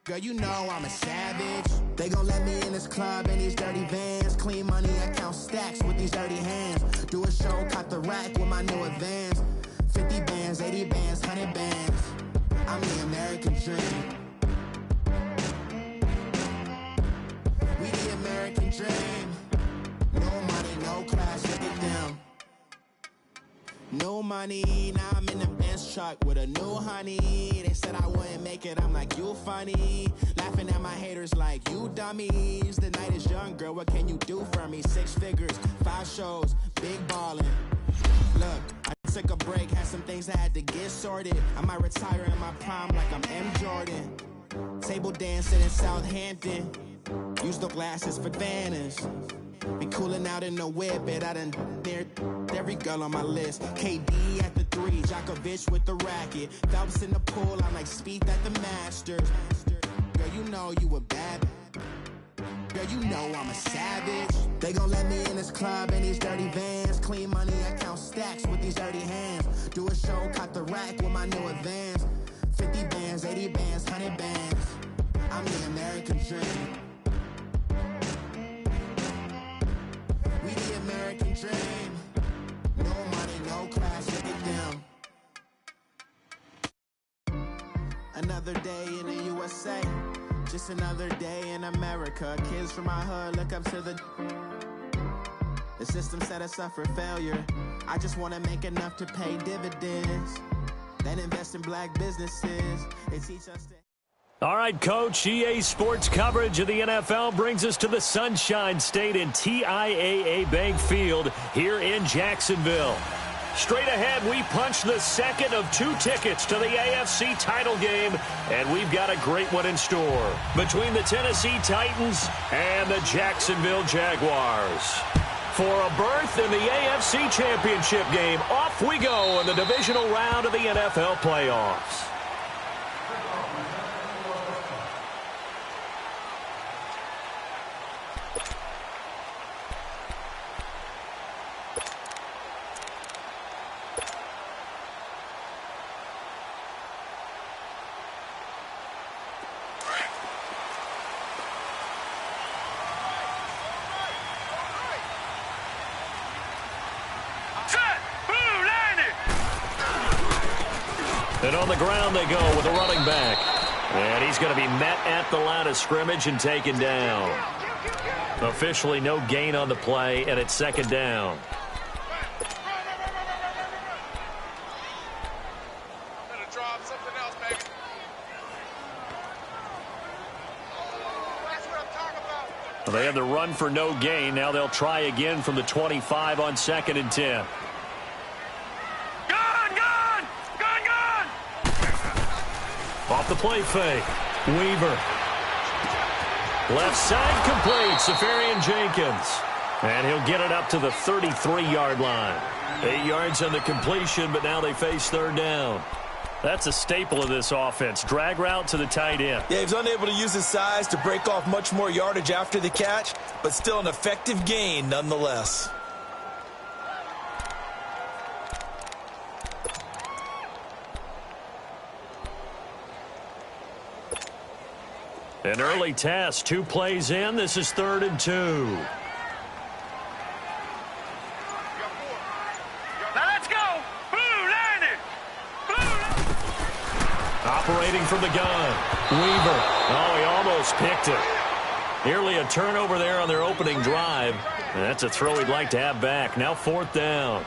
Girl, you know I'm a savage. They gon' let me in this club in these dirty vans. Clean money, I count stacks with these dirty hands. Do a show, caught the rack with my new advance. 50 bands, 80 bands, 100 bands. I'm the American dream. We the American dream. No money, no class, look at them. No money, now I'm in the Benz truck with a new honey. They said I wouldn't make it, I'm like, you funny. Laughing at my haters like, you dummies. The night is young, girl, what can you do for me? 6 figures, 5 shows, big ballin'. Look, I took a break, had some things I had to get sorted. I might retire in my prime like I'm M. Jordan. Table dancing in Southampton. Use the glasses for Vannas. Be coolin' out in the whip, but I done near every girl on my list. KD at the 3, Djokovic with the racket. Phelps in the pool, I'm like Spieth at the Masters. Girl, you know you a bad. Girl, you know I'm a savage. They gon' let me in this club in these dirty vans. Clean money, I count stacks with these dirty hands. Do a show, caught the rack with my new advance. 50 bands, 80 bands, 100 bands. I'm the American dream. We the American dream. No money, no class, look at them. Another day in the USA. Just another day in America. Kids from my hood look up to the system set us up for failure. I just want to make enough to pay dividends. Then invest in black businesses. They teach us to... All right, Coach, EA Sports coverage of the NFL brings us to the Sunshine State in TIAA Bank Field here in Jacksonville. Straight ahead, we punch the second of 2 tickets to the AFC title game, and we've got a great one in store between the Tennessee Titans and the Jacksonville Jaguars. For a berth in the AFC Championship game, off we go in the divisional round of the NFL playoffs. And on the ground they go with a running back. And he's going to be met at the line of scrimmage and taken down. Officially no gain on the play, and it's second down. Well, they had the run for no gain. Now they'll try again from the 25 on 2nd and 10. Off the play fake. Weaver. Left side complete. Safarian Jenkins. And he'll get it up to the 33-yard line. 8 yards on the completion, but now they face third down. That's a staple of this offense. Drag route to the tight end. Yeah, he's unable to use his size to break off much more yardage after the catch, but still an effective gain nonetheless. An early test, 2 plays in. This is 3rd and 2. Now let's go. Blue, line it. Operating from the gun. Weaver. Oh, he almost picked it. Nearly a turnover there on their opening drive. And that's a throw he'd like to have back. Now 4th down.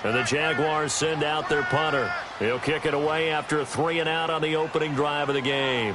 And the Jaguars send out their punter. He'll kick it away after a 3 and out on the opening drive of the game.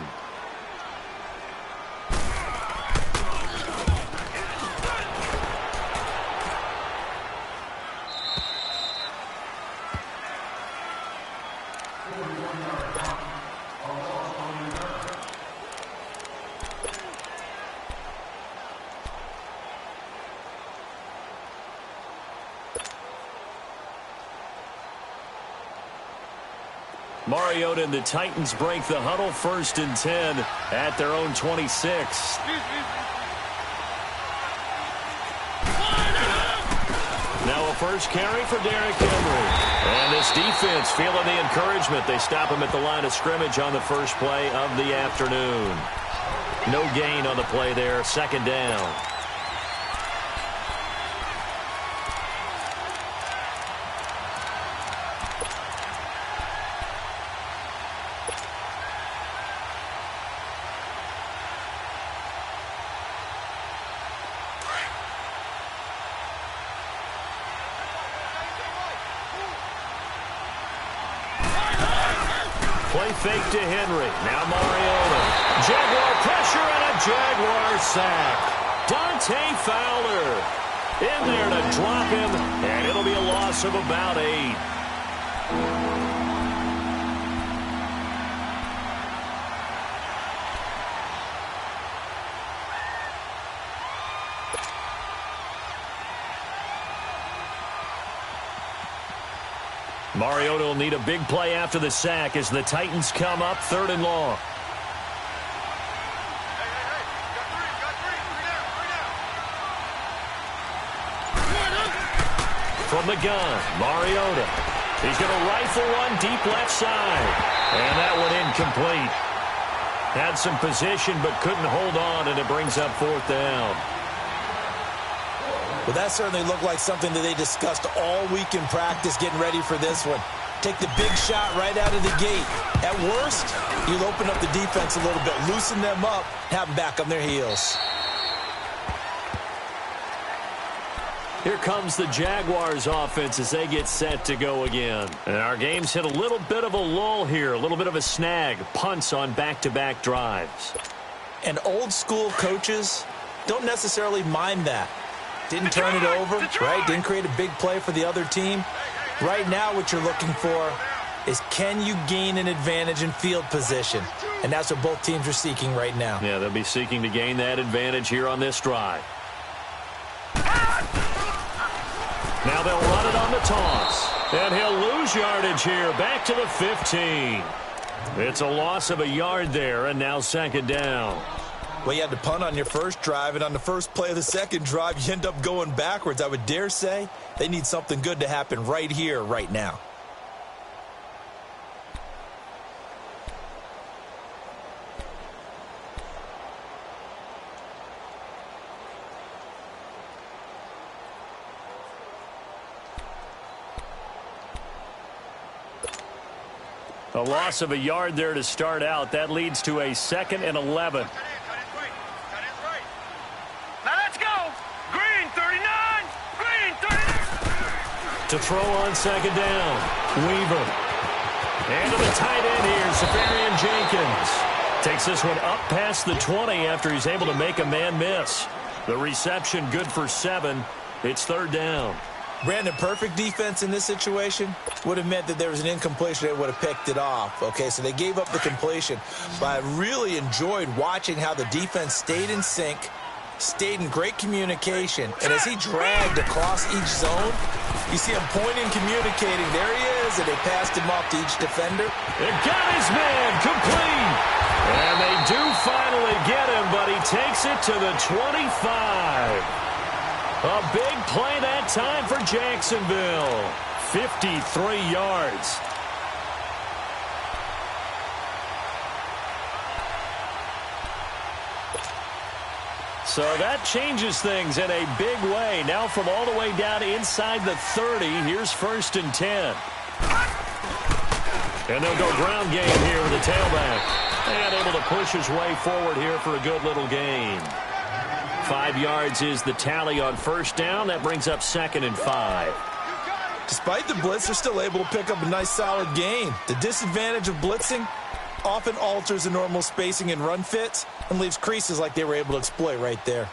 Mariota and the Titans break the huddle, 1st and 10 at their own 26. Now a first carry for Derrick Henry. And this defense feeling the encouragement. They stop him at the line of scrimmage on the first play of the afternoon. No gain on the play there. Second down. Play fake to Henry. Now Mariota. Jaguar pressure and a Jaguar sack. Dante Fowler in there to drop him, and it'll be a loss of about 8. Mariota will need a big play after the sack as the Titans come up 3rd and long. From the gun, Mariota. He's going to rifle one deep left side. And that one incomplete. Had some position but couldn't hold on, and it brings up 4th down. Well, that certainly looked like something that they discussed all week in practice getting ready for this one. Take the big shot right out of the gate. At worst, you'll open up the defense a little bit, loosen them up, have them back on their heels. Here comes the Jaguars offense as they get set to go again. And our game's hit a little bit of a lull here, a little bit of a snag. Punts on back-to-back drives. And old-school coaches don't necessarily mind that. Didn't turn it over, right? Didn't create a big play for the other team. Right now what you're looking for is, can you gain an advantage in field position? And that's what both teams are seeking right now. Yeah, they'll be seeking to gain that advantage here on this drive. Now they'll run it on the toss. And he'll lose yardage here, back to the 15. It's a loss of a yard there, and now 2nd down. Well, you had to punt on your first drive, and on the first play of the second drive, you end up going backwards. I would dare say they need something good to happen right here, right now. A loss of a yard there to start out. That leads to a 2nd and 11. To throw on 2nd down. Weaver. And to the tight end here, Safarian Jenkins. Takes this one up past the 20 after he's able to make a man miss. The reception good for 7. It's 3rd down. Brandon, perfect defense in this situation would have meant that there was an incompletion. They would have picked it off. Okay, so they gave up the completion. But I really enjoyed watching how the defense stayed in sync, stayed in great communication. And as he dragged across each zone, you see him pointing, communicating. There he is, and they passed him off to each defender. They got his man complete. And they do finally get him, but he takes it to the 25. A big play that time for Jacksonville. 53 yards. So that changes things in a big way. Now from all the way down inside the 30, here's 1st and 10. And they'll go ground game here with the tailback. And able to push his way forward here for a good little gain. 5 yards is the tally on 1st down. That brings up 2nd and 5. Despite the blitz, they're still able to pick up a nice solid gain. The disadvantage of blitzing often alters the normal spacing and run fits and leaves creases like they were able to exploit right there.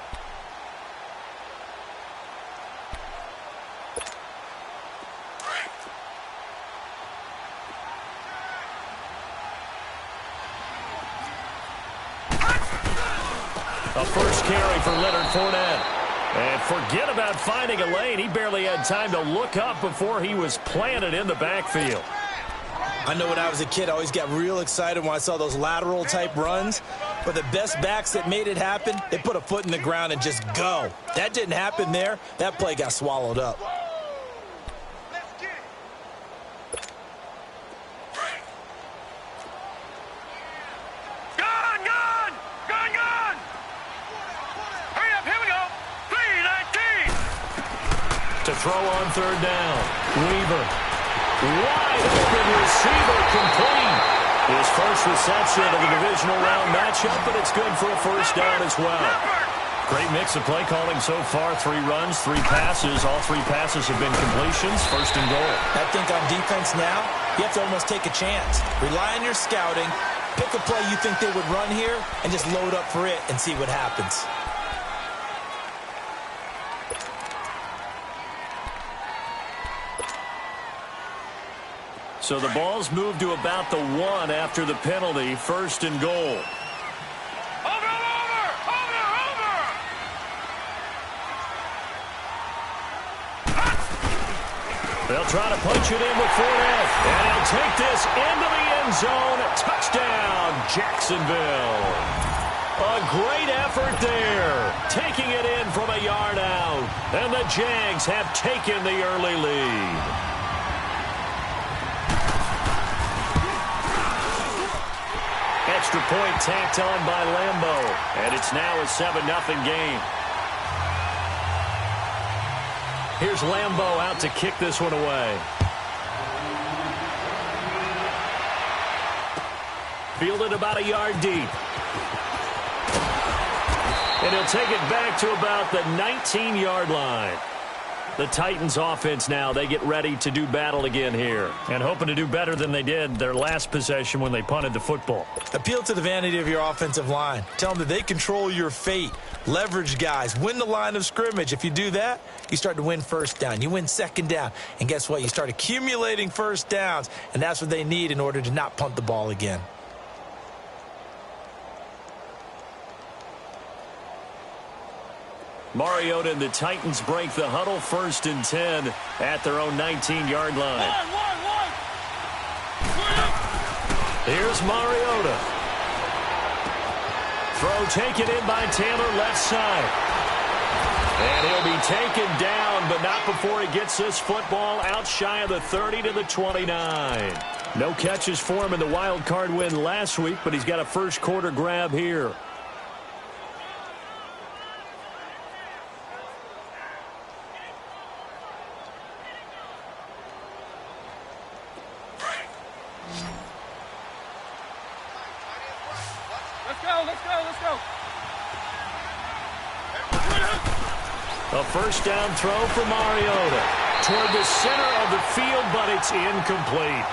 A first carry for Leonard Fournette. And forget about finding a lane. He barely had time to look up before he was planted in the backfield. I know when I was a kid, I always got real excited when I saw those lateral type runs. But the best backs that made it happen, they put a foot in the ground and just go. That didn't happen there. That play got swallowed up. throw on third down. Weaver. Wide open receiver, complete. His first reception of the divisional round matchup, but it's good for a first down as well. Great mix of play calling so far. 3 runs, 3 passes. All 3 passes have been completions. First and goal. I think on defense now, you have to almost take a chance. Rely on your scouting. Pick a play you think they would run here and just load up for it and see what happens. So the ball's moved to about the 1 after the penalty. First and goal. They'll try to punch it in with Fournette. And he'll take this into the end zone. Touchdown, Jacksonville. A great effort there. Taking it in from a yard out. And the Jags have taken the early lead. Extra point tacked on by Lambo. And it's now a 7-0 game. Here's Lambo out to kick this one away. Fielded about a yard deep. And he'll take it back to about the 19-yard line. The Titans offense now, they get ready to do battle again here. And hoping to do better than they did their last possession when they punted the football. Appeal to the vanity of your offensive line. Tell them that they control your fate. Leverage guys. Win the line of scrimmage. If you do that, you start to win first down. You win second down. And guess what? You start accumulating first downs. And that's what they need in order to not punt the ball again. Mariota and the Titans break the huddle. First and 10 at their own 19-yard line. Here's Mariota. Throw taken in by Taylor, left side. And he'll be taken down, but not before he gets this football out shy of the 30 to the 29. No catches for him in the wild card win last week, but he's got a first quarter grab here. A first down throw for Mariota toward the center of the field, but it's incomplete.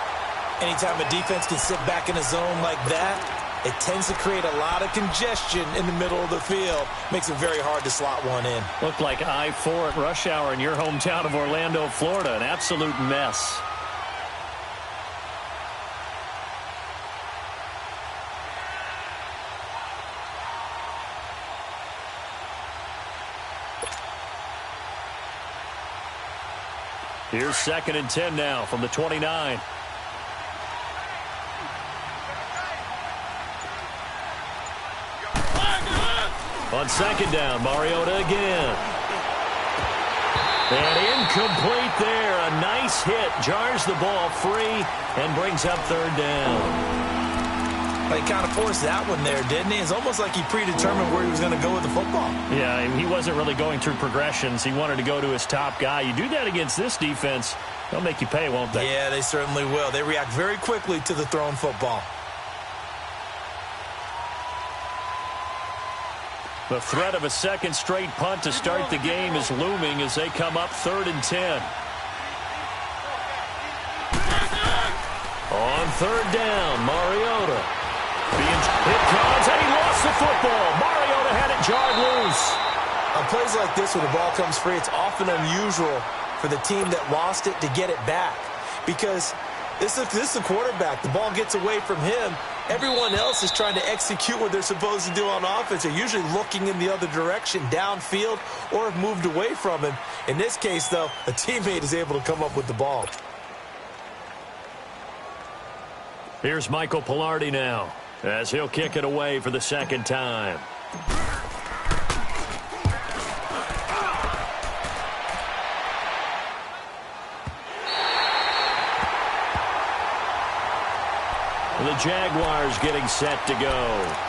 Anytime a defense can sit back in a zone like that, it tends to create a lot of congestion in the middle of the field. Makes it very hard to slot one in. Looked like I-4 at rush hour in your hometown of Orlando, Florida. An absolute mess. Here's second and 10 now from the 29. On second down, Mariota again. And incomplete there. A nice hit. Jars the ball free and brings up third down. He kind of forced that one there, didn't he? It's almost like he predetermined where he was going to go with the football. Yeah, he wasn't really going through progressions. He wanted to go to his top guy. You do that against this defense, they'll make you pay, won't they? Yeah, they certainly will. They react very quickly to the thrown football. The threat of a second straight punt to start the game is looming as they come up third and 10. On third down, Mariota. It comes, and he lost the football. Mariota had it jarred loose. On plays like this, when the ball comes free, it's often unusual for the team that lost it to get it back. Because this is the quarterback. The ball gets away from him. Everyone else is trying to execute what they're supposed to do on offense. They're usually looking in the other direction, downfield, or have moved away from him. In this case, though, a teammate is able to come up with the ball. Here's Michael Pilardi now, as he'll kick it away for the second time. the Jaguars getting set to go.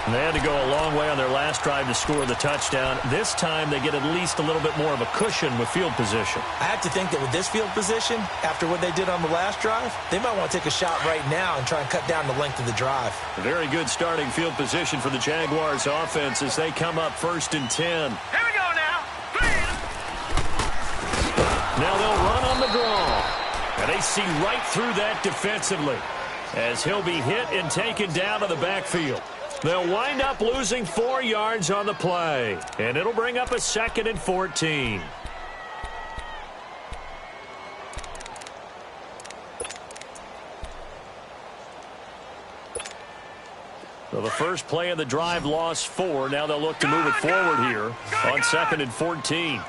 And they had to go a long way on their last drive to score the touchdown. This time they get at least a little bit more of a cushion with field position. I have to think that with this field position, after what they did on the last drive, they might want to take a shot right now and try and cut down the length of the drive. A very good starting field position for the Jaguars offense as they come up 1st and 10. Here we go now. Now they'll run on the draw. And they see right through that defensively as he'll be hit and taken down to the backfield. They'll wind up losing 4 yards on the play, and it'll bring up a 2nd and 14. So the first play of the drive lost 4. Now they'll look to move it forward here on 2nd and 14.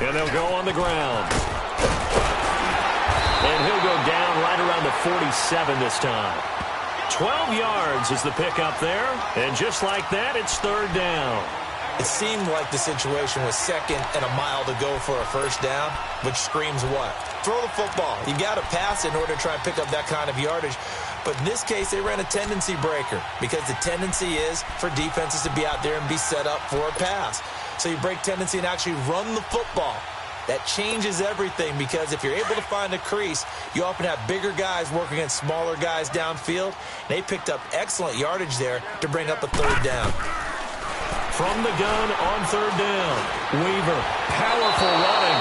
And they'll go on the ground. And he'll go down right around the 47 this time. 12 yards is the pickup there. And just like that, it's 3rd down. It seemed like the situation was 2nd and a mile to go for a 1st down, which screams what? Throw the football. You got to pass in order to try and pick up that kind of yardage. But in this case, they ran a tendency breaker because the tendency is for defenses to be out there and be set up for a pass. So you break tendency and actually run the football. That changes everything because if you're able to find a crease, you often have bigger guys work against smaller guys downfield. They picked up excellent yardage there to bring up a 3rd down. From the gun on 3rd down, Weaver, powerful running.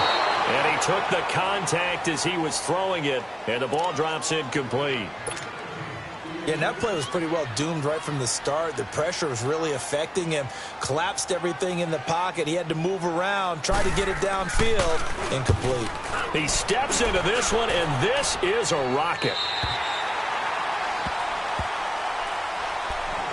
And he took the contact as he was throwing it, and the ball drops incomplete. Yeah, and that play was pretty well doomed right from the start. The pressure was really affecting him. Collapsed everything in the pocket. He had to move around, try to get it downfield. Incomplete. He steps into this one, and this is a rocket.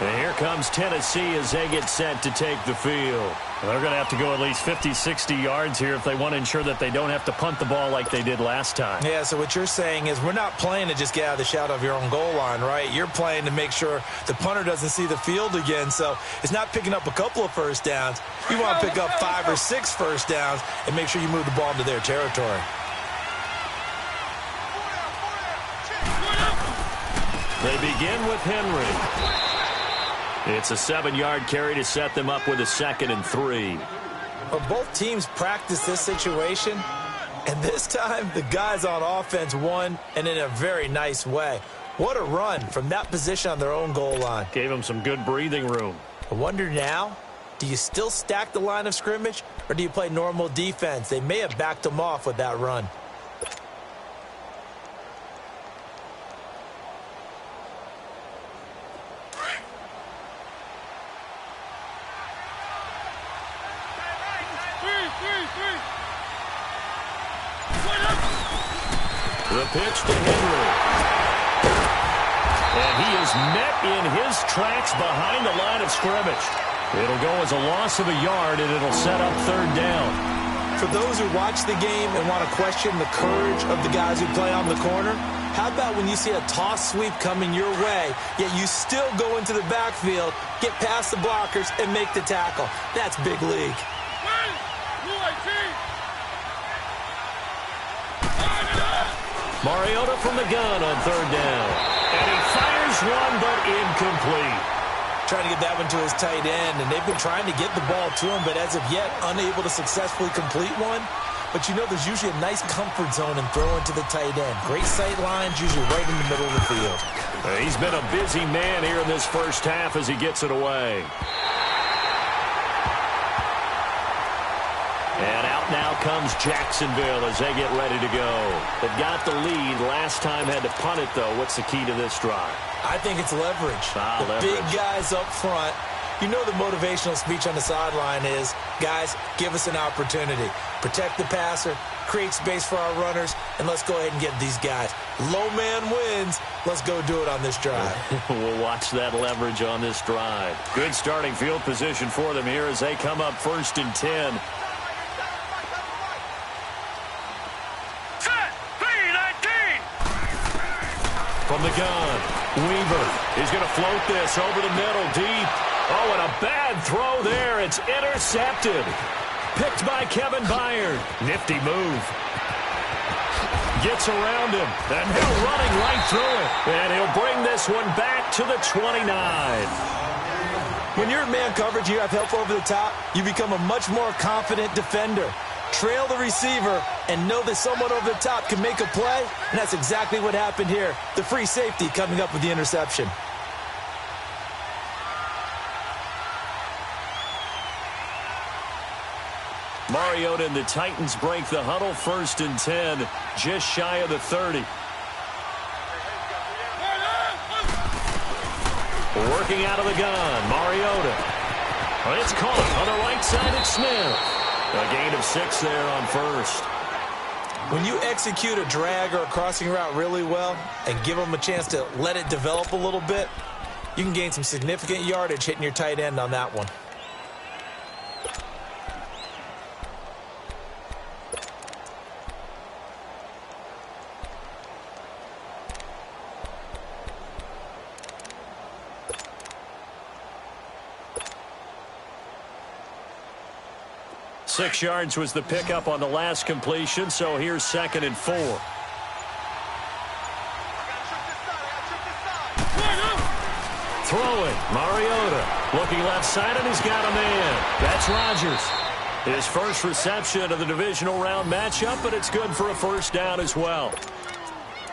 And here comes Tennessee as they get set to take the field. They're going to have to go at least 50, 60 yards here if they want to ensure that they don't have to punt the ball like they did last time. Yeah, so what you're saying is we're not playing to just get out of the shadow of your own goal line, right? You're playing to make sure the punter doesn't see the field again. So it's not picking up a couple of 1st downs. You want to pick up 5 or 6 1st downs and make sure you move the ball into their territory. They begin with Henry. It's a 7-yard carry to set them up with a 2nd and 3. Well, both teams practice this situation, and this time the guys on offense won, and in a very nice way. What a run from that position on their own goal line. Gave them some good breathing room. I wonder now, do you still stack the line of scrimmage, or do you play normal defense? They may have backed them off with that run. The pitch to Henry. And he is met in his tracks behind the line of scrimmage. It'll go as a loss of a yard, and it'll set up 3rd down. For those who watch the game and want to question the courage of the guys who play on the corner, how about when you see a toss sweep coming your way, yet you still go into the backfield, get past the blockers, and make the tackle? That's big league. Mariota from the gun on 3rd down. And he fires one, but incomplete. Trying to get that one to his tight end, and they've been trying to get the ball to him, but as of yet, unable to successfully complete one. But you know there's usually a nice comfort zone in throwing to the tight end. Great sight lines, usually right in the middle of the field. He's been a busy man here in this first half as he gets it away. And out now comes Jacksonville as they get ready to go. They've got the lead. Last time had to punt it, though. What's the key to this drive? I think it's leverage. The big guys up front. You know the motivational speech on the sideline is, guys, give us an opportunity. Protect the passer, create space for our runners, and let's go ahead and get these guys. Low man wins. Let's go do it on this drive. We'll watch that leverage on this drive. Good starting field position for them here as they come up 1st and 10. From the gun, Weaver is going to float this over the middle deep. Oh, and a bad throw there. It's intercepted. Picked by Kevin Byard. Nifty move. Gets around him, and he'll running right through it. And he'll bring this one back to the 29. When you're in man coverage, you have help over the top, you become a much more confident defender. Trail the receiver and know that someone over the top can make a play, and that's exactly what happened here. The free safety coming up with the interception. Mariota and the Titans break the huddle, 1st and 10, just shy of the 30. Working out of the gun, Mariota. It's caught on the right side at Smith. A gain of 6 there on 1st. When you execute a drag or a crossing route really well and give them a chance to let it develop a little bit, you can gain some significant yardage hitting your tight end on that one. Six yards was the pickup on the last completion, so here's 2nd and 4. Throwing, Mariota. Looking left side, and he's got a man. That's Rodgers. His first reception of the divisional round matchup, but it's good for a 1st down as well.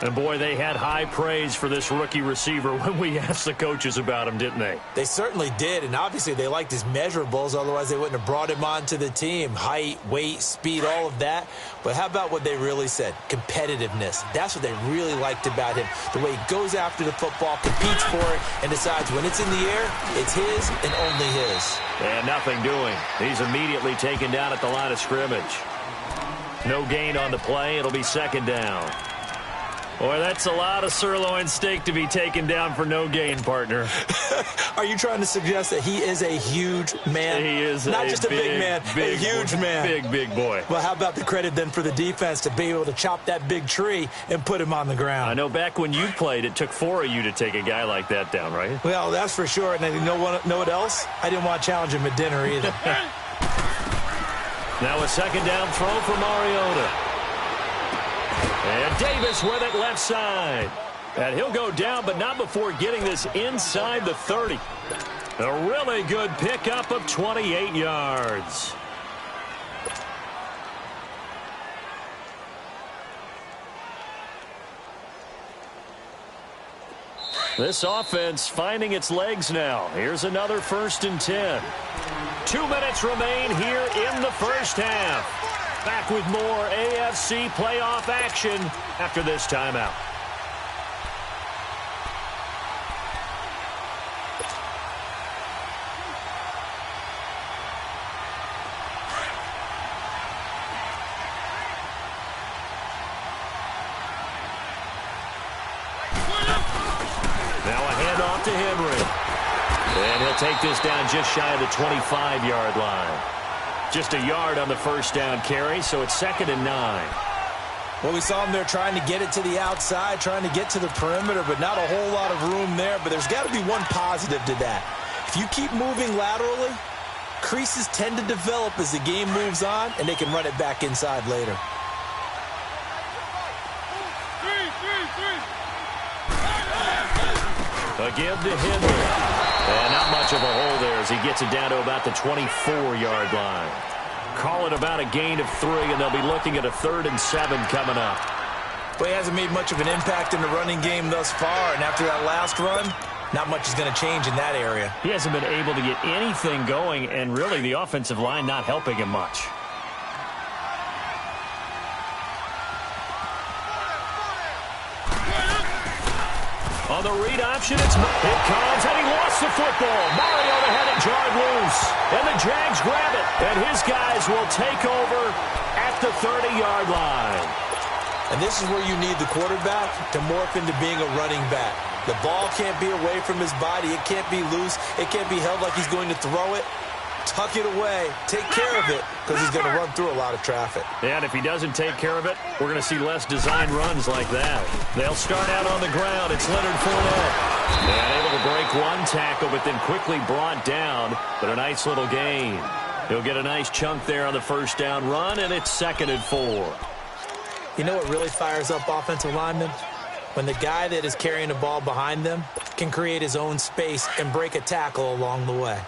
And, boy, they had high praise for this rookie receiver when we asked the coaches about him, didn't they? They certainly did, and obviously they liked his measurables. Otherwise, they wouldn't have brought him onto the team. Height, weight, speed, all of that. But how about what they really said? Competitiveness. That's what they really liked about him. The way he goes after the football, competes for it, and decides when it's in the air, it's his and only his. And nothing doing. He's immediately taken down at the line of scrimmage. No gain on the play. It'll be 2nd down. Boy, that's a lot of sirloin steak to be taken down for no gain, partner. Are you trying to suggest that he is a huge man? He is not just a big man, a huge man. Big boy. Well, how about the credit then for the defense to be able to chop that big tree and put him on the ground? I know back when you played, it took 4 of you to take a guy like that down, right? Well, that's for sure. And you know what else? I didn't want to challenge him at dinner either. Now a 2nd down throw for Mariota. And Davis with it left side. And he'll go down, but not before getting this inside the 30. A really good pickup of 28 yards. This offense finding its legs now. Here's another 1st and 10. 2 minutes remain here in the 1st half. Back with more AFC playoff action after this timeout. Now a handoff to Henry. And he'll take this down just shy of the 25-yard line. Just a yard on the 1st down carry, so it's 2nd and 9. Well, we saw him there trying to get it to the outside, trying to get to the perimeter, but not a whole lot of room there. But there's got to be one positive to that. If you keep moving laterally, creases tend to develop as the game moves on, and they can run it back inside later. A give to Henry. And not much of a hole there as he gets it down to about the 24-yard line. Call it about a gain of 3, and they'll be looking at a 3rd and 7 coming up. Well, he hasn't made much of an impact in the running game thus far, and after that last run, not much is going to change in that area. He hasn't been able to get anything going, and really the offensive line not helping him much. On the read option, it comes, and he lost the football. Mariota had it jarred loose, and the Jags grab it, and his guys will take over at the 30-yard line. And this is where you need the quarterback to morph into being a running back. The ball can't be away from his body. It can't be loose. It can't be held like he's going to throw it. Tuck it away. Take care of it, because he's going to run through a lot of traffic. Yeah, and if he doesn't take care of it, we're going to see less design runs like that. They'll start out on the ground. It's Leonard Fournette. And able to break one tackle, but then quickly brought down. But a nice little gain. He'll get a nice chunk there on the 1st down run, and it's 2nd and 4. You know what really fires up offensive linemen? When the guy that is carrying the ball behind them can create his own space and break a tackle along the way.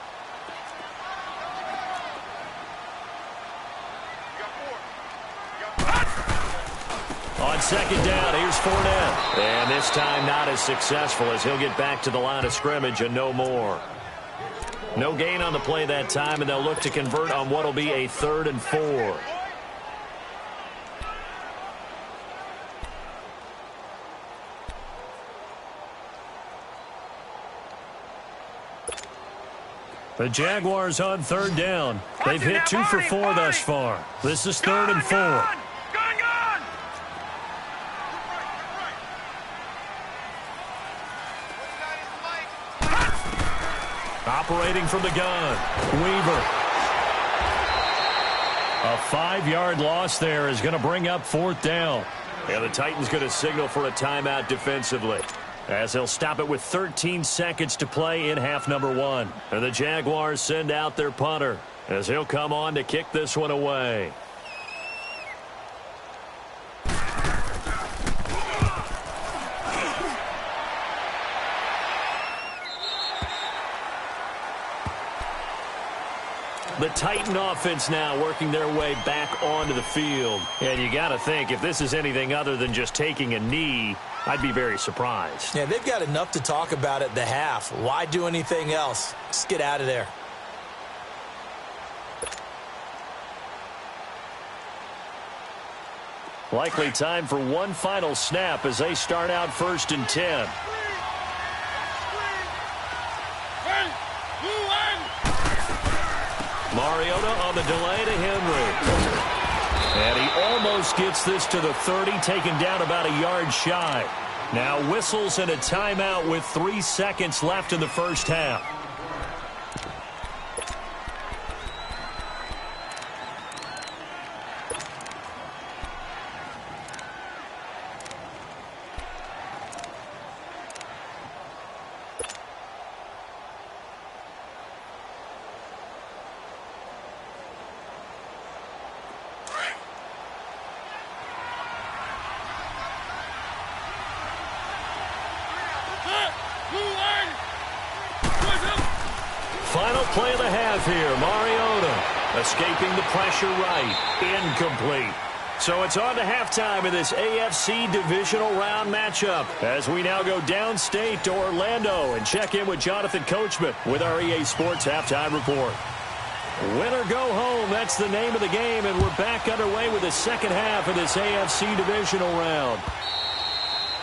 On second down, here's Fournette. And this time not as successful as he'll get back to the line of scrimmage and no more. No gain on the play that time, and they'll look to convert on what will be a 3rd and 4. The Jaguars on 3rd down. They've hit 2 for 4 thus far. This is 3rd and 4. Operating from the gun, Weaver. A 5-yard loss there is going to bring up 4th down. And the Titans going to signal for a timeout defensively, as they'll stop it with 13 seconds to play in half number 1. And the Jaguars send out their punter, as he'll come on to kick this one away. The Titan offense now working their way back onto the field. And you got to think, if this is anything other than just taking a knee, I'd be very surprised. Yeah, they've got enough to talk about at the half. Why do anything else? Just get out of there. Likely time for one final snap as they start out 1st and 10. Mariota on the delay to Henry. And he almost gets this to the 30, taken down about a yard shy. Now whistles and a timeout with 3 seconds left in the first half. Final play of the half here. Mariota escaping the pressure right. Incomplete. So it's on to halftime in this AFC divisional round matchup, as we now go downstate to Orlando and check in with Jonathan Coachman with our EA Sports Halftime Report. Win or go home, that's the name of the game, and we're back underway with the second half of this AFC divisional round.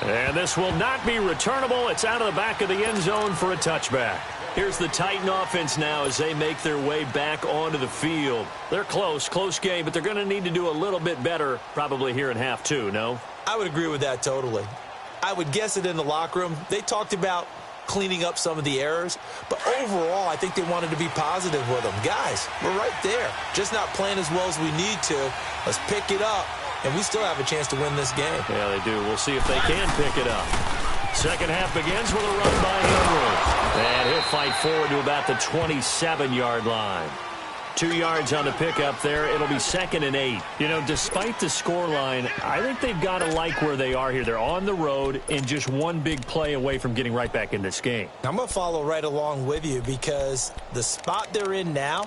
And this will not be returnable. It's out of the back of the end zone for a touchback. Here's the Titan offense now as they make their way back onto the field. They're close game, but they're going to need to do a little bit better probably here in half 2, no? I would agree with that totally. I would guess it in the locker room. They talked about cleaning up some of the errors, but overall I think they wanted to be positive with them. Guys, we're right there. Just not playing as well as we need to. Let's pick it up, and we still have a chance to win this game. Yeah, they do. We'll see if they can pick it up. Second half begins with a run by Henry. And he'll fight forward to about the 27-yard line. 2 yards on the pickup there. It'll be 2nd and 8. You know, despite the scoreline, I think they've got to like where they are here. They're on the road and just one big play away from getting right back in this game. I'm going to follow right along with you because the spot they're in now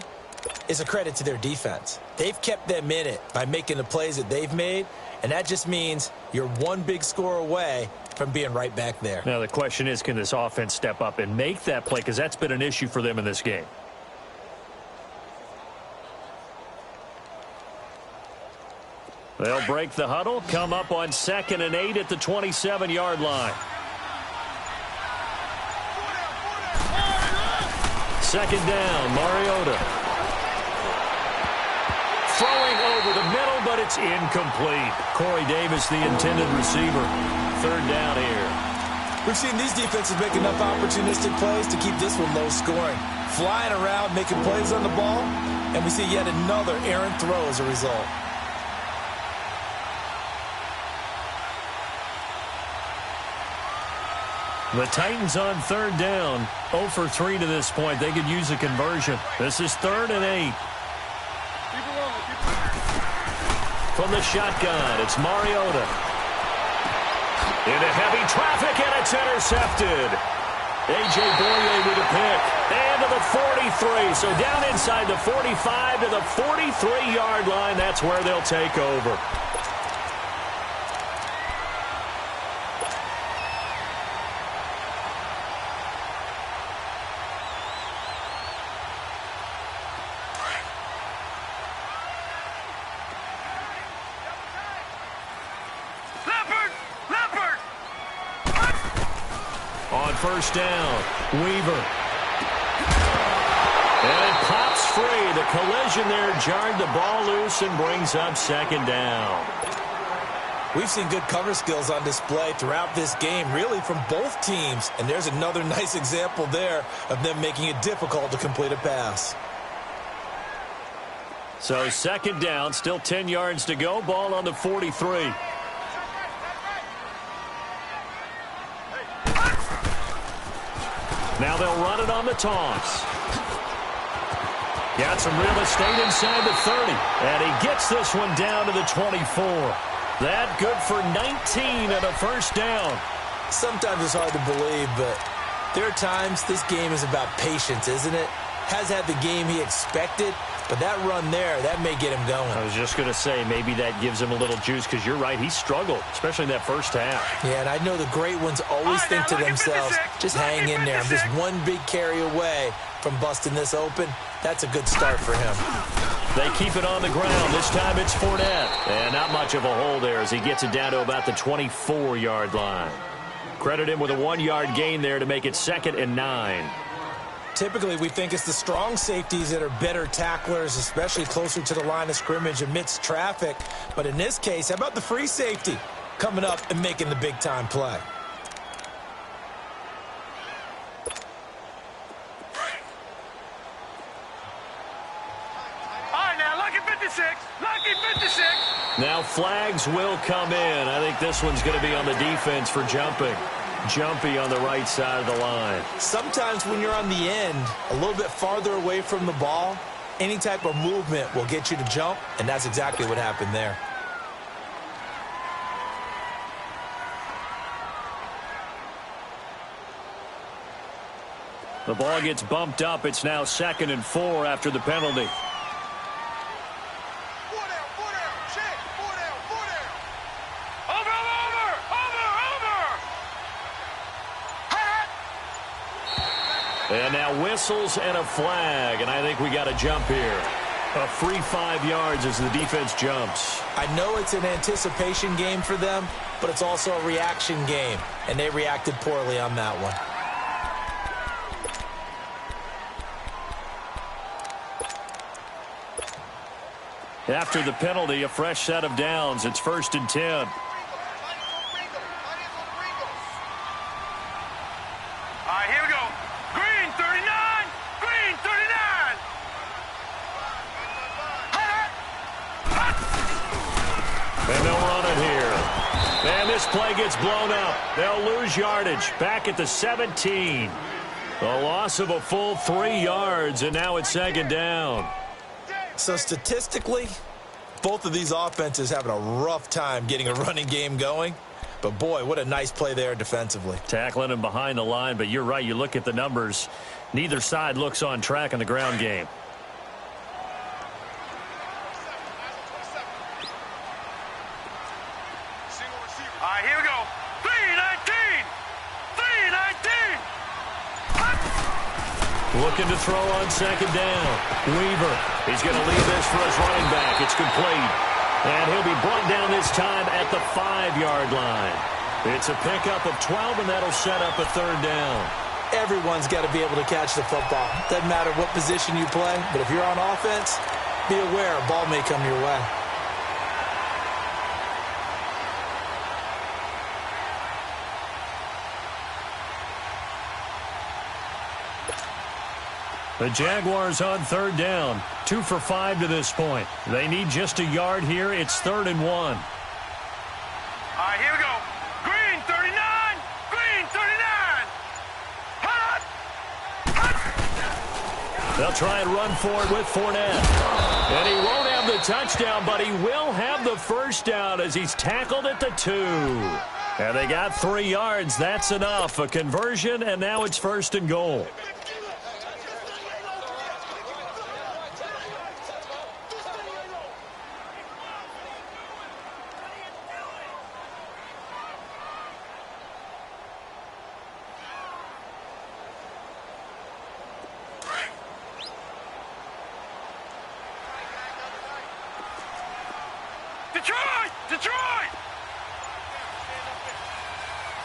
is a credit to their defense. They've kept them in it by making the plays that they've made, and that just means you're one big score away from being right back there. Now the question is, can this offense step up and make that play? Because that's been an issue for them in this game. They'll break the huddle, come up on 2nd and 8 at the 27-yard line. 2nd down, Mariota. Throwing over the middle, but it's incomplete. Corey Davis, the intended receiver. 3rd down here. We've seen these defenses make enough opportunistic plays to keep this one low scoring. Flying around, making plays on the ball, and we see yet another errant throw as a result. The Titans on 3rd down. 0 for 3 to this point. They could use a conversion. This is 3rd and 8. From the shotgun, it's Mariota. Into heavy traffic, and it's intercepted. A.J. Boye with a pick. And to the 43. So down inside the 45 to the 43-yard line. That's where they'll take over. First down, Weaver. And it pops free. The collision there jarred the ball loose and brings up second down. We've seen good cover skills on display throughout this game, really from both teams. And there's another nice example there of them making it difficult to complete a pass. So second down, still 10 yards to go. Ball on the 43. Now they'll run it on the toss. Got some real estate inside the 30. And he gets this one down to the 24. That good for 19 and a first down. Sometimes it's hard to believe, but there are times this game is about patience, isn't it? Has had the game he expected, but that run there, that may get him going. I was just going to say, maybe that gives him a little juice, because you're right, he struggled, especially in that first half. Yeah, and I know the great ones always think to themselves, just hang in there. I'm just one big carry away from busting this open. That's a good start for him. They keep it on the ground. This time it's Fournette. And not much of a hole there as he gets it down to about the 24-yard line. Credit him with a 1-yard gain there to make it 2nd and 9. Typically, we think it's the strong safeties that are better tacklers, especially closer to the line of scrimmage amidst traffic. But in this case, how about the free safety coming up and making the big-time play? All right, now, lucky 56. Lucky 56. Now flags will come in. I think this one's going to be on the defense for jumping. Jumpy on the right side of the line. Sometimes when you're on the end, a little bit farther away from the ball, any type of movement will get you to jump, and that's exactly what happened there. The ball gets bumped up. It's now 2nd and 4 after the penalty. And now whistles and a flag, and I think we got a jump here. A free 5 yards as the defense jumps. I know it's an anticipation game for them, but it's also a reaction game, and they reacted poorly on that one. After the penalty, a fresh set of downs. It's 1st and 10. All right, here we go. Green 39. Green 39. And they'll run it here. And this play gets blown up. They'll lose yardage. Back at the 17. A loss of a full 3 yards, and now it's 2nd down. So statistically, both of these offenses having a rough time getting a running game going. But, boy, what a nice play there defensively. Tackling him behind the line, but you're right. You look at the numbers. Neither side looks on track in the ground game. All right, here we go. 3-19. 3-19. Looking to throw on 2nd down. Weaver. He's going to leave this for his running back. It's complete. And he'll be brought down this time at the 5-yard line. It's a pickup of 12, and that'll set up a 3rd down. Everyone's got to be able to catch the football. Doesn't matter what position you play, but if you're on offense, be aware a ball may come your way. The Jaguars on 3rd down. 2 for 5 to this point. They need just a yard here. It's 3rd and 1. All right, here we go. Green 39. Green 39. Hot. They'll try and run for it with Fournette. And he won't have have the touchdown, but he will have the first down as he's tackled at the 2. And they got 3 yards. That's enough. A conversion, and now it's 1st and goal. Detroit! Detroit!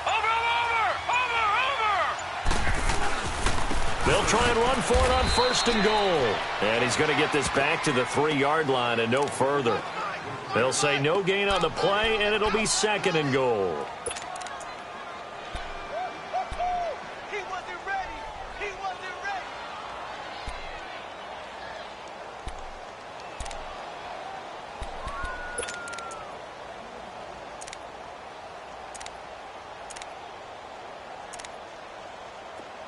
Over! They'll try and run for it on 1st and goal. And he's going to get this back to the 3-yard line and no further. They'll say no gain on the play, and it'll be 2nd and goal. He wasn't ready! He wasn't ready!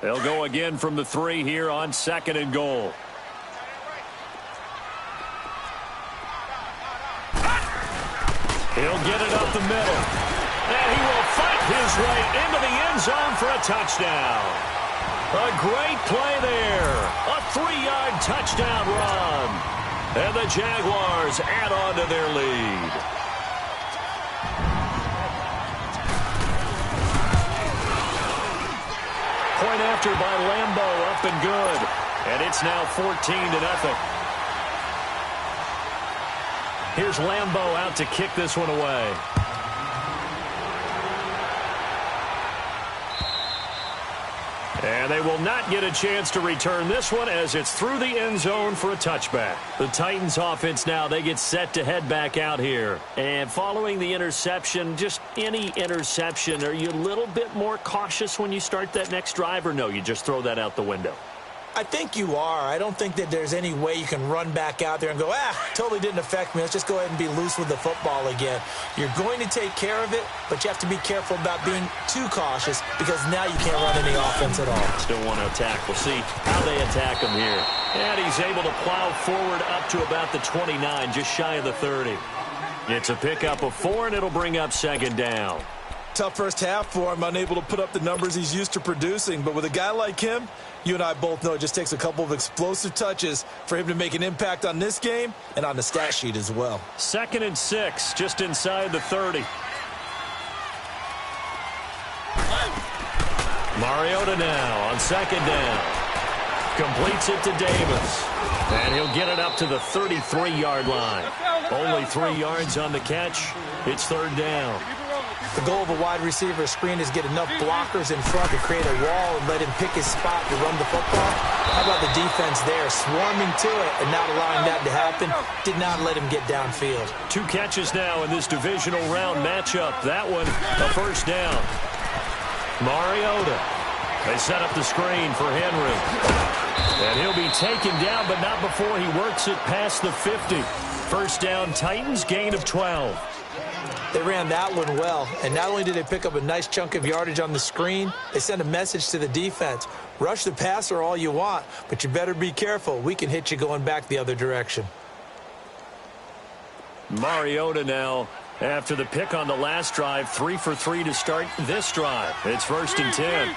They'll go again from the 3 here on 2nd and goal. He'll get it up the middle. And he will fight his way into the end zone for a touchdown. A great play there. A 3-yard touchdown run. And the Jaguars add on to their lead. Point after by Lambo, up and good. And it's now 14-0. Here's Lambo out to kick this one away. And they will not get a chance to return this one as it's through the end zone for a touchback. The Titans offense now, they get set to head back out here. And following the interception, just any interception, are you a little bit more cautious when you start that next drive, or no, you just throw that out the window? I think you are. I don't think that there's any way you can run back out there and go, totally didn't affect me. Let's just go ahead and be loose with the football again. You're going to take care of it, but you have to be careful about being too cautious because now you can't run any offense at all. Still want to attack. We'll see how they attack him here. And he's able to plow forward up to about the 29, just shy of the 30. It's a pickup of 4, and it'll bring up 2nd down. Tough first half for him, unable to put up the numbers he's used to producing. But with a guy like him, you and I both know it just takes a couple of explosive touches for him to make an impact on this game and on the stat sheet as well. 2nd and 6, just inside the 30. Mariota now on 2nd down. Completes it to Davis. And he'll get it up to the 33-yard line. Only 3 yards on the catch. It's 3rd down. The goal of a wide receiver screen is get enough blockers in front to create a wall and let him pick his spot to run the football. How about the defense there, swarming to it and not allowing that to happen? Did not let him get downfield. 2 catches now in this divisional round matchup. That one, a 1st down. Mariota. They set up the screen for Henry. And he'll be taken down, but not before he works it past the 50. 1st down, Titans, gain of 12. They ran that one well, and not only did they pick up a nice chunk of yardage on the screen, they sent a message to the defense. Rush the passer all you want, but you better be careful. We can hit you going back the other direction. Mariota now, after the pick on the last drive, 3 for 3 to start this drive. It's 1st and 10.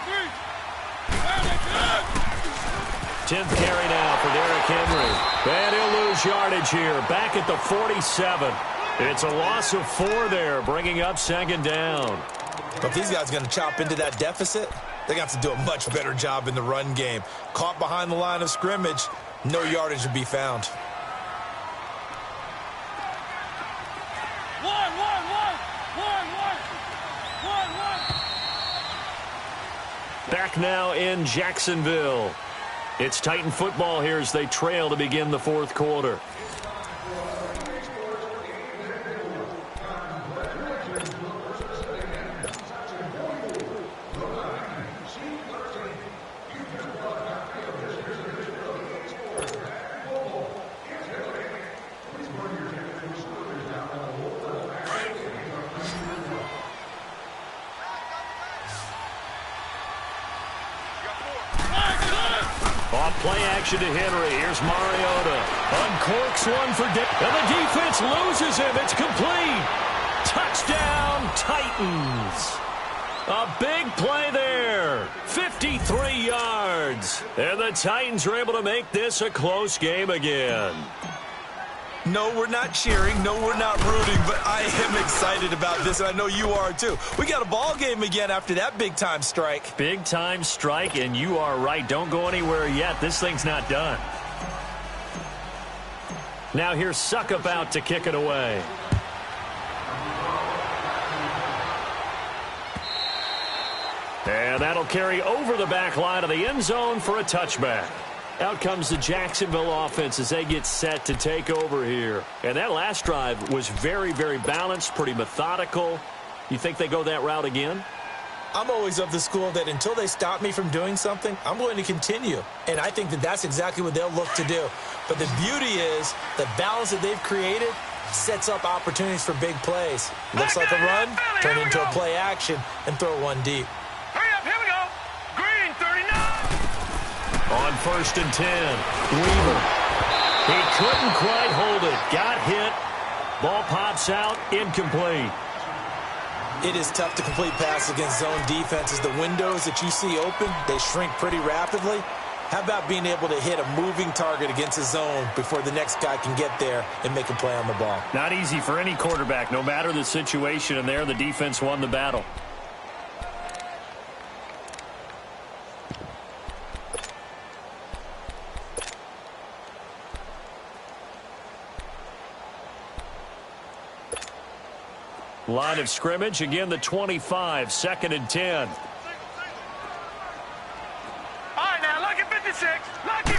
10th carry now for Derrick Henry. And he'll lose yardage here, back at the 47. It's a loss of 4 there, bringing up 2nd down. But if these guys are going to chop into that deficit, they're going to have to do a much better job in the run game. Caught behind the line of scrimmage, no yardage to be found. Back now in Jacksonville. It's Titan football here as they trail to begin the 4th quarter. Off play action to Henry. Here's Mariota. Uncorks one for Dick. And the defense loses him. It's complete. Touchdown, Titans. A big play there. 53 yards. And the Titans are able to make this a close game again. No, we're not cheering. No, we're not rooting. But I am excited about this, and I know you are too. We got a ball game again after that big-time strike. Big-time strike, and you are right. Don't go anywhere yet. This thing's not done. Now here's Suckup out to kick it away. And that'll carry over the back line of the end zone for a touchback. Out comes the Jacksonville offense as they get set to take over here. And that last drive was very, very balanced, pretty methodical. You think they go that route again? I'm always of the school that until they stop me from doing something, I'm going to continue. And I think that that's exactly what they'll look to do. But the beauty is the balance that they've created sets up opportunities for big plays. Looks like a run, turn into a play action, and throw one deep. Hurry up, here we go. Green 39. On 1st and 10, Weaver. He couldn't quite hold it. Got hit. Ball pops out. Incomplete. It is tough to complete passes against zone defenses. The windows that you see open, they shrink pretty rapidly. How about being able to hit a moving target against a zone before the next guy can get there and make a play on the ball? Not easy for any quarterback, no matter the situation, and there the defense won the battle. Line of scrimmage, again the 25, 2nd and 10. All right, now, lucky 56. Lucky.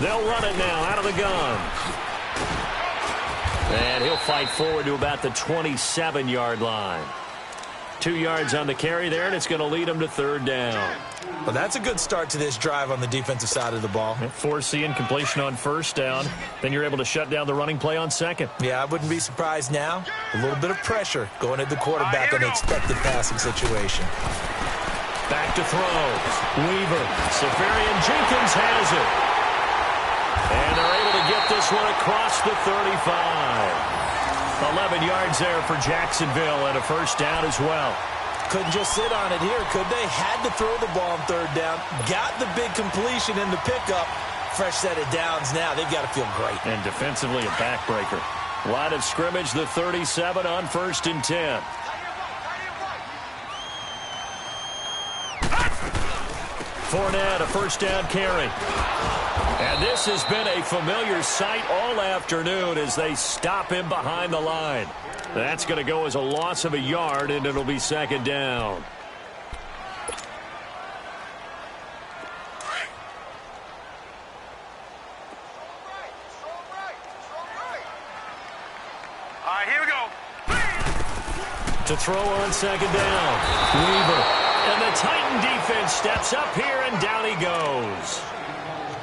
They'll run it now out of the gun. And he'll fight forward to about the 27-yard line. 2 yards on the carry there, and it's going to lead him to 3rd down. Well, that's a good start to this drive on the defensive side of the ball. Force the incompletion on 1st down. Then you're able to shut down the running play on 2nd. Yeah, I wouldn't be surprised now. A little bit of pressure going at the quarterback in an expected passing situation. Back to throws. Weaver. Safarian Jenkins has it. And they're able to get this one across the 35. 11 yards there for Jacksonville and a 1st down as well. Couldn't just sit on it here, could they? Had to throw the ball on 3rd down. Got the big completion in the pickup. Fresh set of downs now. They've got to feel great. And defensively a backbreaker. Line of scrimmage, the 37 on 1st and 10. Fournette, a 1st down carry. And this has been a familiar sight all afternoon as they stop him behind the line. That's going to go as a loss of a yard, and it'll be 2nd down. All right, here we go. To throw on 2nd down. Weaver. And the Titan defense steps up here, and down he goes.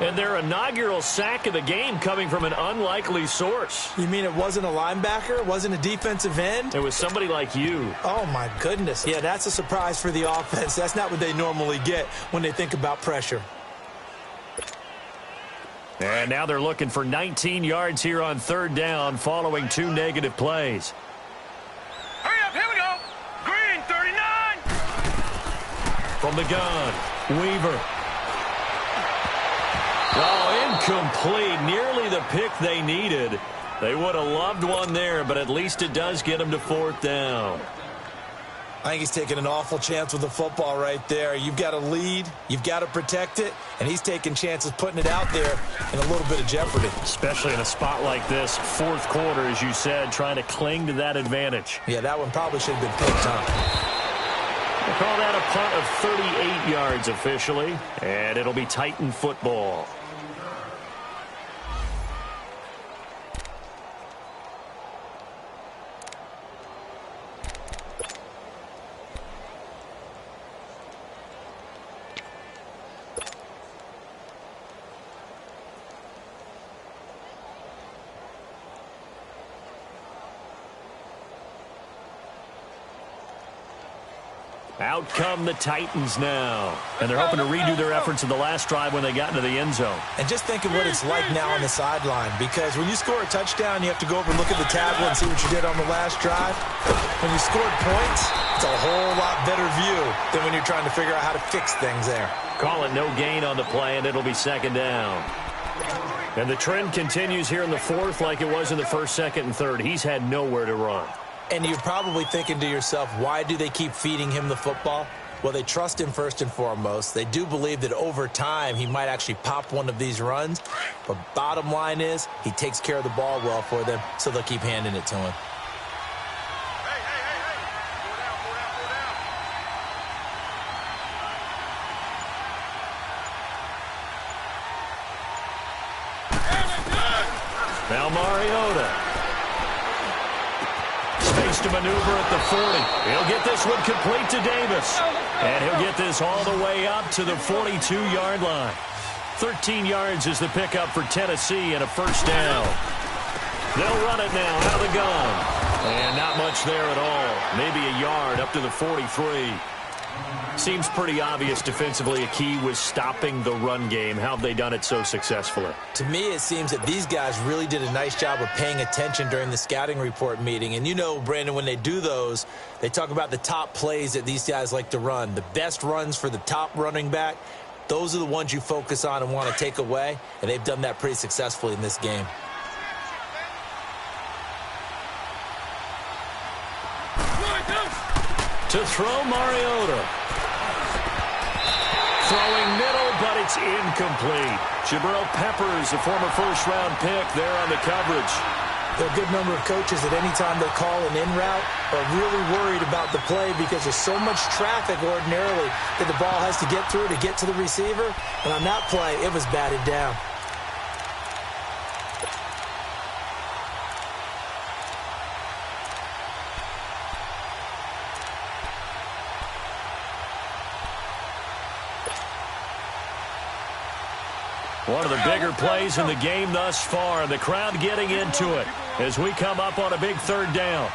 And their inaugural sack of the game coming from an unlikely source. You mean it wasn't a linebacker? It wasn't a defensive end? It was somebody like you. Oh, my goodness. Yeah, that's a surprise for the offense. That's not what they normally get when they think about pressure. And now they're looking for 19 yards here on 3rd down following 2 negative plays. Hurry up, here we go. Green 39. From the gun, Weaver. Oh, incomplete. Nearly the pick they needed. They would have loved one there, but at least it does get them to 4th down. I think he's taking an awful chance with the football right there. You've got to lead, you've got to protect it, and he's taking chances putting it out there in a little bit of jeopardy. Especially in a spot like this, 4th quarter, as you said, trying to cling to that advantage. Yeah, that one probably should have been picked up. We'll call that a punt of 38 yards officially, and it'll be Titan football. Out come the Titans now. And they're hoping to redo their efforts in the last drive when they got into the end zone. And just think of what it's like now on the sideline, because when you score a touchdown, you have to go over and look at the tablet and see what you did on the last drive. When you scored points, it's a whole lot better view than when you're trying to figure out how to fix things there. Call it no gain on the play, and it'll be second down. And the trend continues here in the fourth like it was in the first, second, and third. He's had nowhere to run. And you're probably thinking to yourself, why do they keep feeding him the football? Well, they trust him first and foremost. They do believe that over time he might actually pop one of these runs. But bottom line is he takes care of the ball well for them, so they'll keep handing it to him. Now Mariota. Space to maneuver at the 40. He'll get this one complete to Davis. And he'll get this all the way up to the 42-yard line. 13 yards is the pickup for Tennessee and a first down. They'll run it now out of the gun. And not much there at all. Maybe a yard up to the 43. Seems pretty obvious defensively a key was stopping the run game. How have they done it so successfully? To me, it seems that these guys really did a nice job of paying attention during the scouting report meeting. And you know, Brandon, when they do those, they talk about the top plays that these guys like to run. The best runs for the top running back, those are the ones you focus on and want to take away. And they've done that pretty successfully in this game. To throw Mariota. Throwing middle, but it's incomplete. Jabril Peppers, a former first-round pick, there on the coverage. There are a good number of coaches that any time they call an in route are really worried about the play because there's so much traffic ordinarily that the ball has to get through to get to the receiver. And on that play, it was batted down. One of the bigger plays in the game thus far. The crowd getting into it as we come up on a big third down.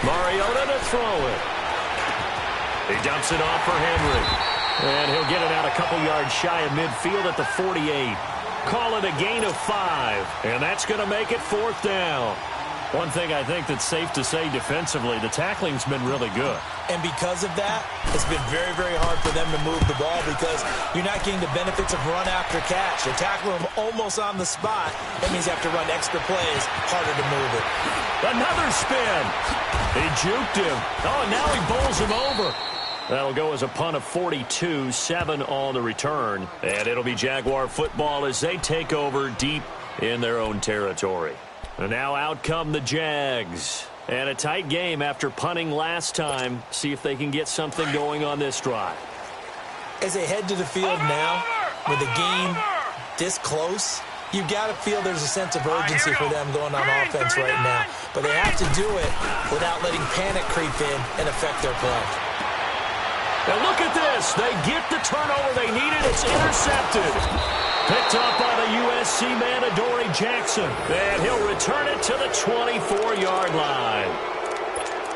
Mariota to throw it. He dumps it off for Henry. And he'll get it out a couple yards shy of midfield at the 48. Call it a gain of 5. And that's going to make it fourth down. One thing I think that's safe to say defensively, the tackling's been really good. And because of that, it's been very, very hard for them to move the ball because you're not getting the benefits of run after catch. You're tackling them almost on the spot. That means you have to run extra plays, harder to move it. Another spin. He juked him. Oh, and now he bowls him over. That'll go as a punt of 42, 7 on the return. And it'll be Jaguar football as they take over deep in their own territory. And now out come the Jags. And a tight game after punting last time. See if they can get something going on this drive. As they head to the field now, with the game this close, you got to feel there's a sense of urgency for them going on offense right now. But they have to do it without letting panic creep in and affect their play. And look at this. They get the turnover they needed. It's intercepted. Picked up by the USC man, Adoree Jackson. And he'll return it to the 24-yard line.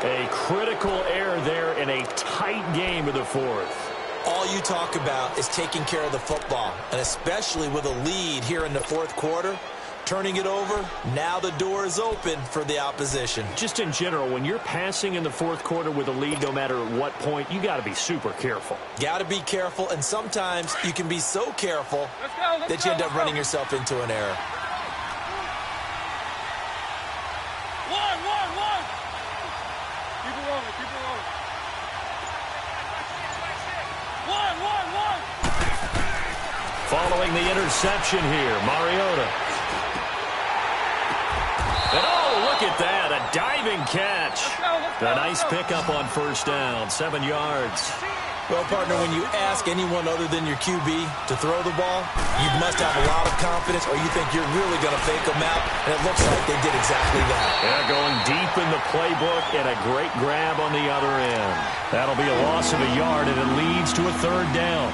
A critical error there in a tight game of the fourth. All you talk about is taking care of the football, and especially with a lead here in the fourth quarter, turning it over, now the door is open for the opposition. Just in general, when you're passing in the fourth quarter with a lead, no matter what point, you got to be super careful. Got to be careful, and sometimes you can be so careful that you end up running yourself into an error. One. Keep it rolling. One. Following the interception here, Mariota. And oh, look at that, a diving catch. A nice pickup on first down, 7 yards. Well, partner, when you ask anyone other than your QB to throw the ball, you must have a lot of confidence or you think you're really going to fake them out, and it looks like they did exactly that. Yeah, going deep in the playbook and a great grab on the other end. That'll be a loss of a yard, and it leads to a third down.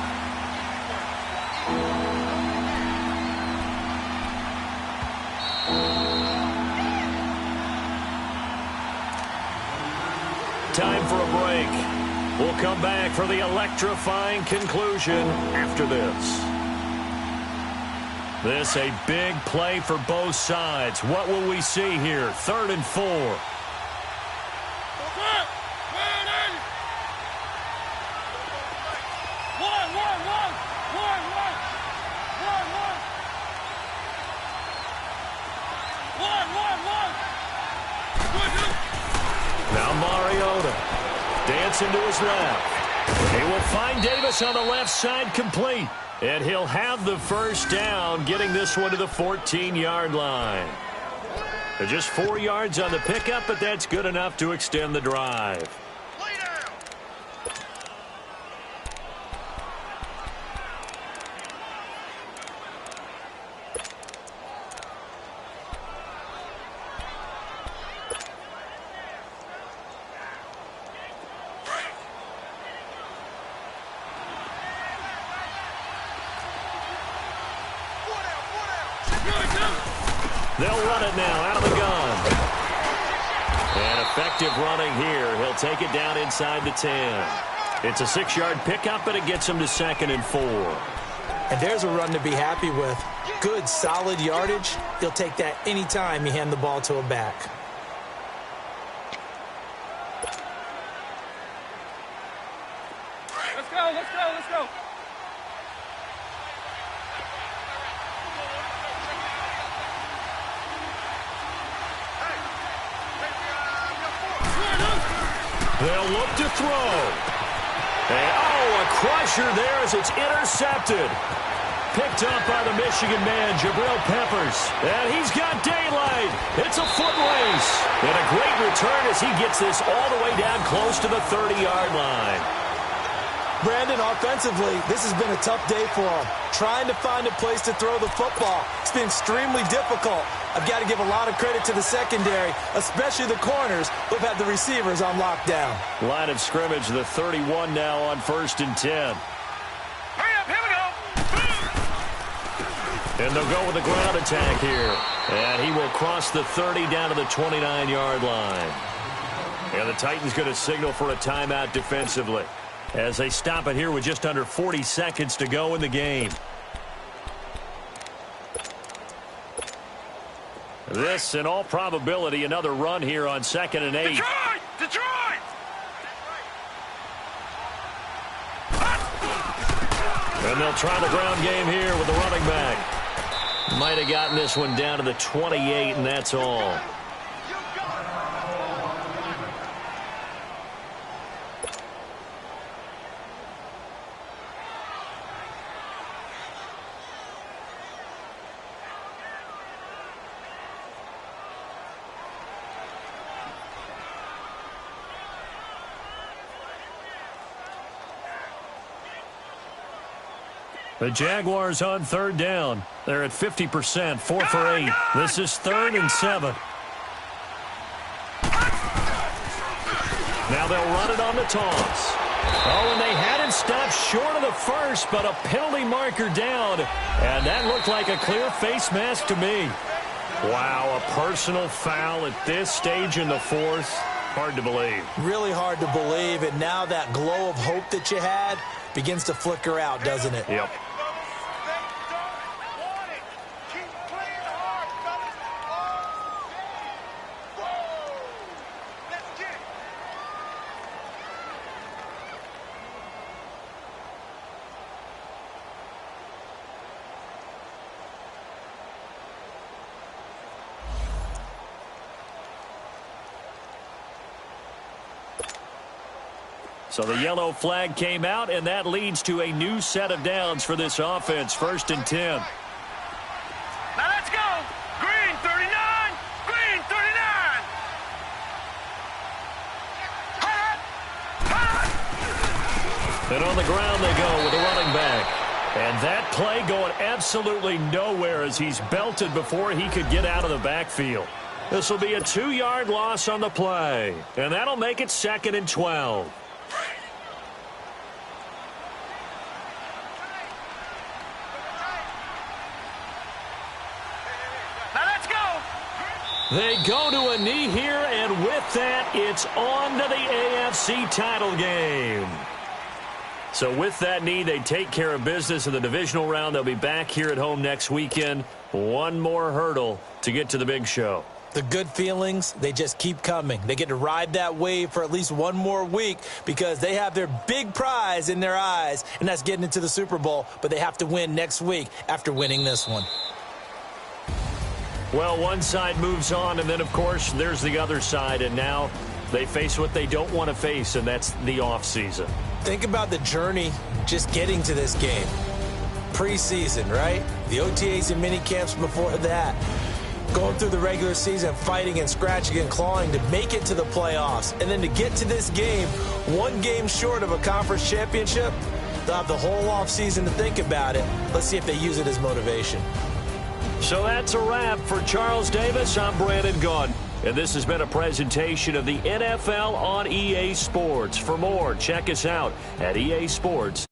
Time for a break. We'll come back for the electrifying conclusion after this. This a big play for both sides. What will we see here? 3rd and 4. Now Mariota dancing to his left. He will find Davis on the left side complete. And he'll have the first down, getting this one to the 14-yard line. Just 4 yards on the pickup, but that's good enough to extend the drive. They'll run it now out of the gun. And effective running here. He'll take it down inside the 10. It's a 6-yard pickup, but it gets him to 2nd and 4. And there's a run to be happy with. Good, solid yardage. He'll take that anytime you hand the ball to a back. Let's go, let's go, let's go. They'll look to throw. And, a crusher there as it's intercepted. Picked up by the Michigan man, Jabril Peppers. And he's got daylight. It's a foot race. And a great return as he gets this all the way down close to the 30-yard line. Brandon, offensively, this has been a tough day for him. Trying to find a place to throw the football. It's been extremely difficult. I've got to give a lot of credit to the secondary, especially the corners who've had the receivers on lockdown. Line of scrimmage, the 31 now on 1st and 10. Hurry up, here we go. And they'll go with the ground attack here. And he will cross the 30 down to the 29-yard line. And the Titans going to signal for a timeout defensively as they stop it here with just under 40 seconds to go in the game. This, in all probability, another run here on 2nd and 8. Detroit! Detroit! And they'll try the ground game here with the running back. Might have gotten this one down to the 28, and that's all. The Jaguars on 3rd down. They're at 50%, 4 for 8. This is 3rd and 7. Now they'll run it on the toss. Oh, and they had it stopped short of the first, but a penalty marker down. And that looked like a clear face mask to me. Wow, a personal foul at this stage in the 4th. Hard to believe. Really hard to believe, and now that glow of hope that you had begins to flicker out, doesn't it? Yep. So the yellow flag came out, and that leads to a new set of downs for this offense. 1st and 10. Now let's go. Green 39. Green 39. And on the ground they go with the running back. And that play going absolutely nowhere as he's belted before he could get out of the backfield. This will be a 2-yard loss on the play. And that'll make it 2nd and 12. They go to a knee here, and And with that, it's on to the AFC title game. So with that need, they take care of business in the divisional round. They'll be back here at home next weekend. One more hurdle to get to the big show. The good feelings, they just keep coming. They get to ride that wave for at least one more week because they have their big prize in their eyes, and that's getting into the Super Bowl, but they have to win next week after winning this one. Well, one side moves on, and then, of course, there's the other side, and now they face what they don't want to face, and that's the offseason. Think about the journey just getting to this game. Preseason, right? The OTAs and mini camps before that. Going through the regular season, fighting and scratching and clawing to make it to the playoffs. And then to get to this game, one game short of a conference championship, they'll have the whole offseason to think about it. Let's see if they use it as motivation. So that's a wrap for Charles Davis. I'm Brandon Gaudin. And this has been a presentation of the NFL on EA Sports. For more, check us out at EA Sports.